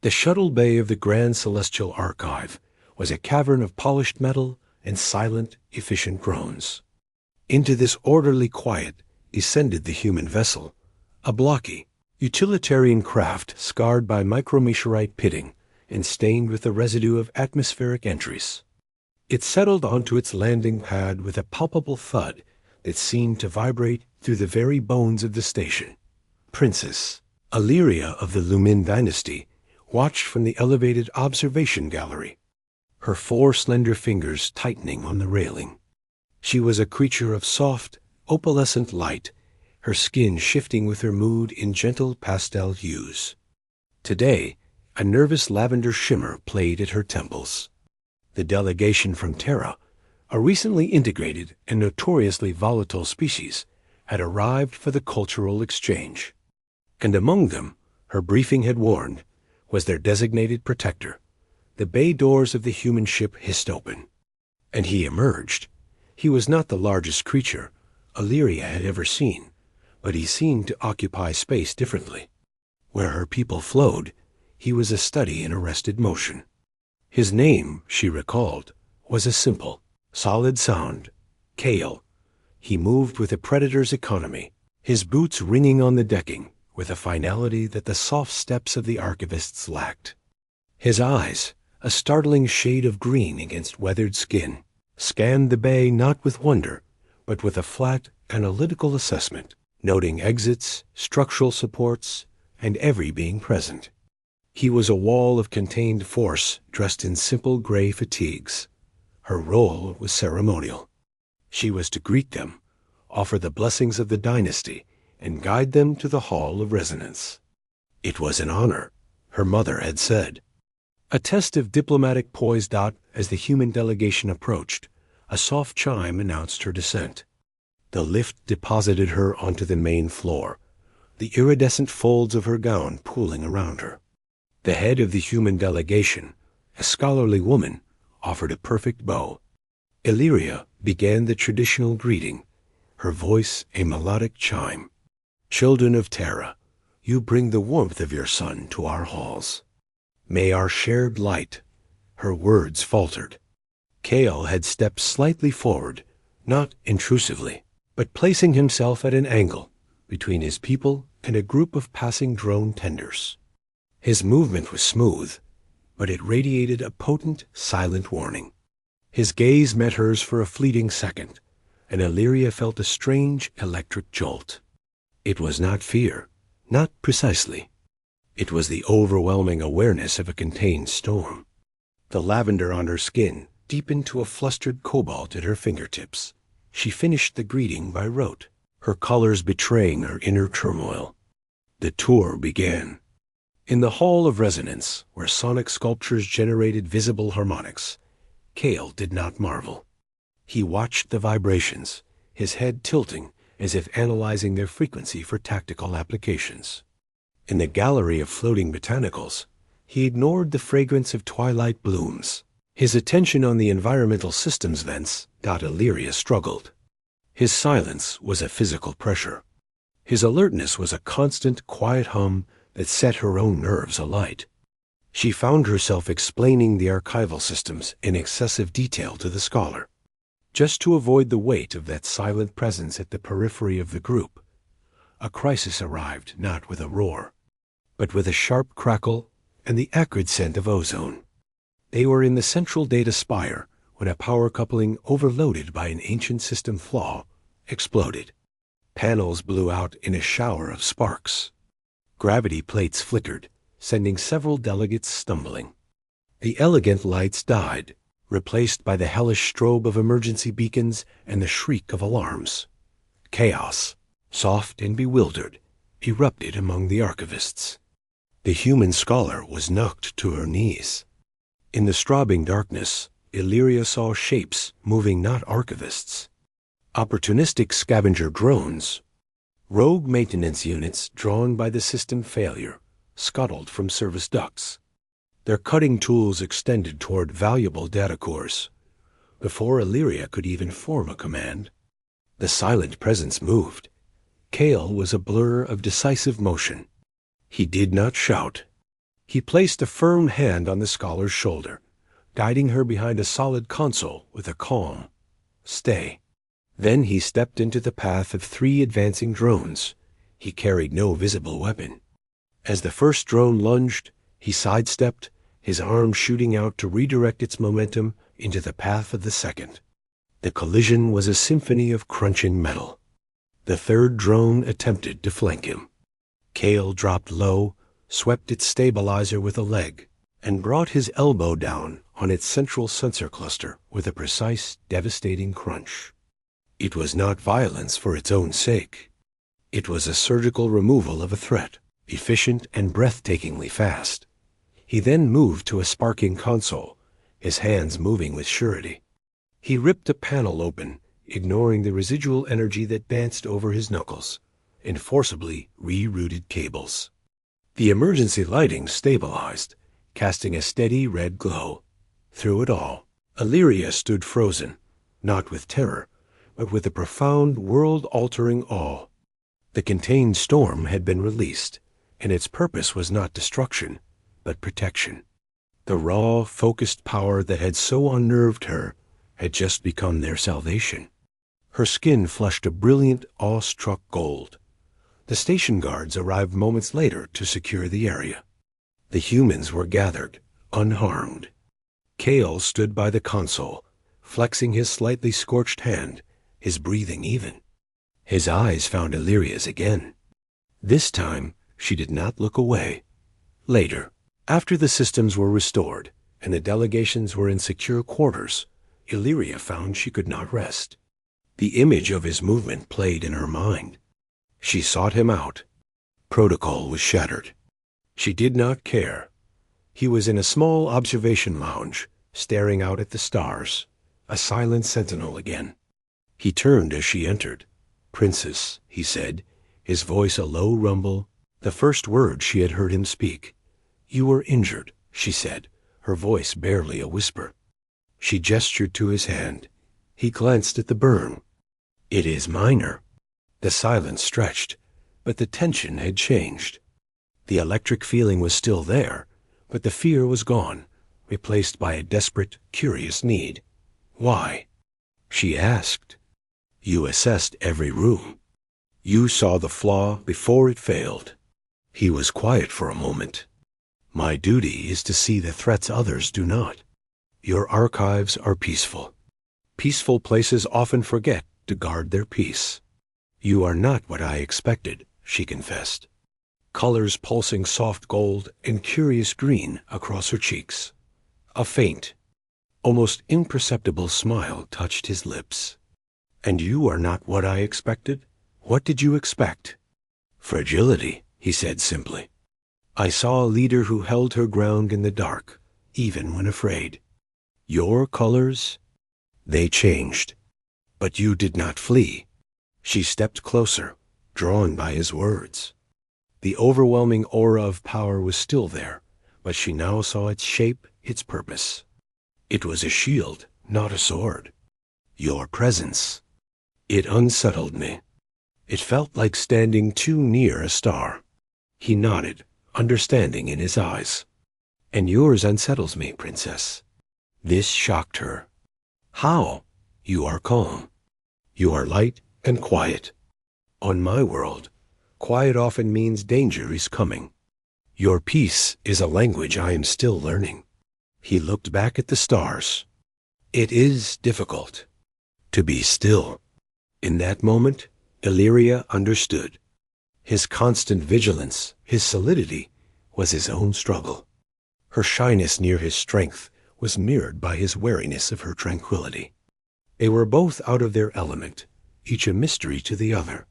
The shuttle bay of the Grand Celestial Archive was a cavern of polished metal and silent, efficient drones. Into this orderly quiet descended the human vessel, a blocky, utilitarian craft scarred by micrometeorite pitting and stained with the residue of atmospheric entries. It settled onto its landing pad with a palpable thud that seemed to vibrate through the very bones of the station. Princess Illyria of the Lumin dynasty watched from the elevated observation gallery, her 4 slender fingers tightening on the railing. She was a creature of soft, opalescent light, her skin shifting with her mood in gentle pastel hues. Today, a nervous lavender shimmer played at her temples. The delegation from Terra, a recently integrated and notoriously volatile species, had arrived for the cultural exchange. And among them, her briefing had warned, was their designated protector. The bay doors of the human ship hissed open, and he emerged. He was not the largest creature Illyria had ever seen, but he seemed to occupy space differently. Where her people flowed, he was a study in arrested motion. His name, she recalled, was a simple, solid sound, Kale. He moved with a predator's economy, his boots ringing on the decking with a finality that the soft steps of the archivists lacked. His eyes, a startling shade of green against weathered skin, scanned the bay not with wonder, but with a flat, analytical assessment, noting exits, structural supports, and every being present. He was a wall of contained force dressed in simple gray fatigues. Her role was ceremonial. She was to greet them, offer the blessings of the dynasty, and guide them to the Hall of Resonance. It was an honor, her mother had said. A test of diplomatic poise. As the human delegation approached, a soft chime announced her descent. The lift deposited her onto the main floor, the iridescent folds of her gown pooling around her. The head of the human delegation, a scholarly woman, offered a perfect bow. Illyria began the traditional greeting, her voice a melodic chime. Children of Terra, you bring the warmth of your sun to our halls. May our shared light. Her words faltered. Kale had stepped slightly forward, not intrusively, but placing himself at an angle between his people and a group of passing drone tenders. His movement was smooth, but it radiated a potent, silent warning. His gaze met hers for a fleeting second, and Illyria felt a strange electric jolt. It was not fear, not precisely. It was the overwhelming awareness of a contained storm. The lavender on her skin deepened to a flustered cobalt at her fingertips. She finished the greeting by rote, her colors betraying her inner turmoil. The tour began. In the Hall of Resonance, where sonic sculptures generated visible harmonics, Kale did not marvel. He watched the vibrations, his head tilting as if analyzing their frequency for tactical applications. In the gallery of floating botanicals, he ignored the fragrance of twilight blooms. His attention on the environmental systems vents. Illyria struggled. His silence was a physical pressure. His alertness was a constant, quiet hum that set her own nerves alight. She found herself explaining the archival systems in excessive detail to the scholar, just to avoid the weight of that silent presence at the periphery of the group. A crisis arrived not with a roar, but with a sharp crackle and the acrid scent of ozone. They were in the central data spire when a power coupling overloaded by an ancient system flaw exploded. Panels blew out in a shower of sparks. Gravity plates flickered, sending several delegates stumbling. The elegant lights died, replaced by the hellish strobe of emergency beacons and the shriek of alarms. Chaos, soft and bewildered, erupted among the archivists. The human scholar was knocked to her knees. In the strobing darkness, Illyria saw shapes moving not archivists. Opportunistic scavenger drones, rogue maintenance units drawn by the system failure, scuttled from service ducts. Their cutting tools extended toward valuable data cores. Before Illyria could even form a command, the silent presence moved. Kale was a blur of decisive motion. He did not shout. He placed a firm hand on the scholar's shoulder, guiding her behind a solid console with a calm, "Stay." Then he stepped into the path of 3 advancing drones. He carried no visible weapon. As the first drone lunged, he sidestepped, his arm shooting out to redirect its momentum into the path of the second. The collision was a symphony of crunching metal. The third drone attempted to flank him. Kale dropped low, swept its stabilizer with a leg, and brought his elbow down on its central sensor cluster with a precise, devastating crunch. It was not violence for its own sake. It was a surgical removal of a threat, efficient and breathtakingly fast. He then moved to a sparking console, his hands moving with surety. He ripped a panel open, ignoring the residual energy that danced over his knuckles, and forcibly rerouted cables. The emergency lighting stabilized, casting a steady red glow. Through it all, Illyria stood frozen, not with terror, but with a profound, world-altering awe. The contained storm had been released, and its purpose was not destruction, but protection. The raw, focused power that had so unnerved her had just become their salvation. Her skin flushed a brilliant, awe-struck gold. The station guards arrived moments later to secure the area. The humans were gathered, unharmed. Kale stood by the console, flexing his slightly scorched hand, his breathing even. His eyes found Illyria's again. This time, she did not look away. Later, after the systems were restored and the delegations were in secure quarters, Illyria found she could not rest. The image of his movement played in her mind. She sought him out. Protocol was shattered. She did not care. He was in a small observation lounge, staring out at the stars, a silent sentinel again. He turned as she entered. "Princess," he said, his voice a low rumble, the first word she had heard him speak. "You were injured," she said, her voice barely a whisper. She gestured to his hand. He glanced at the burn. "It is minor." The silence stretched, but the tension had changed. The electric feeling was still there, but the fear was gone, replaced by a desperate, curious need. "Why?" she asked. "You assessed every room. You saw the flaw before it failed." He was quiet for a moment. "My duty is to see the threats others do not. Your archives are peaceful. Peaceful places often forget to guard their peace." "You are not what I expected," she confessed. Colors pulsing soft gold and curious green across her cheeks. A faint, almost imperceptible smile touched his lips. "And you are not what I expected? What did you expect?" "Fragility," he said simply. "I saw a leader who held her ground in the dark, even when afraid. Your colors, they changed. But you did not flee." She stepped closer, drawn by his words. The overwhelming aura of power was still there, but she now saw its shape, its purpose. It was a shield, not a sword. "Your presence. It unsettled me. It felt like standing too near a star." He nodded, understanding in his eyes. "And yours unsettles me, Princess." This shocked her. "How?" "You are calm. You are light and quiet. On my world, quiet often means danger is coming. Your peace is a language I am still learning." He looked back at the stars. "It is difficult to be still." In that moment, Illyria understood. His constant vigilance, his solidity, was his own struggle. Her shyness near his strength was mirrored by his wariness of her tranquility. They were both out of their element, each a mystery to the other.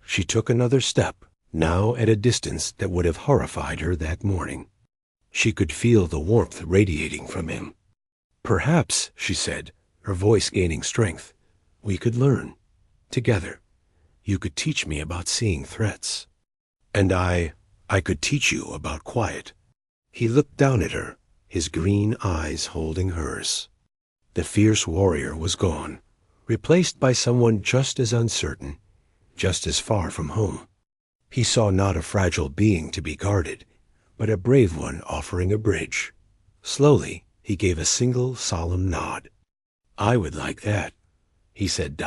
She took another step, now at a distance that would have horrified her that morning. She could feel the warmth radiating from him. "Perhaps," she said, her voice gaining strength, "we could learn. Together. You could teach me about seeing threats. And I could teach you about quiet." He looked down at her, his green eyes holding hers. The fierce warrior was gone, replaced by someone just as uncertain, just as far from home. He saw not a fragile being to be guarded, but a brave one offering a bridge. Slowly, he gave a single solemn nod. "I would like that," he said.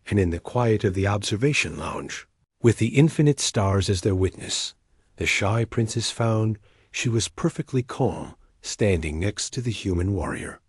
And in the quiet of the observation lounge, with the infinite stars as their witness, the shy princess found she was perfectly calm, standing next to the human warrior.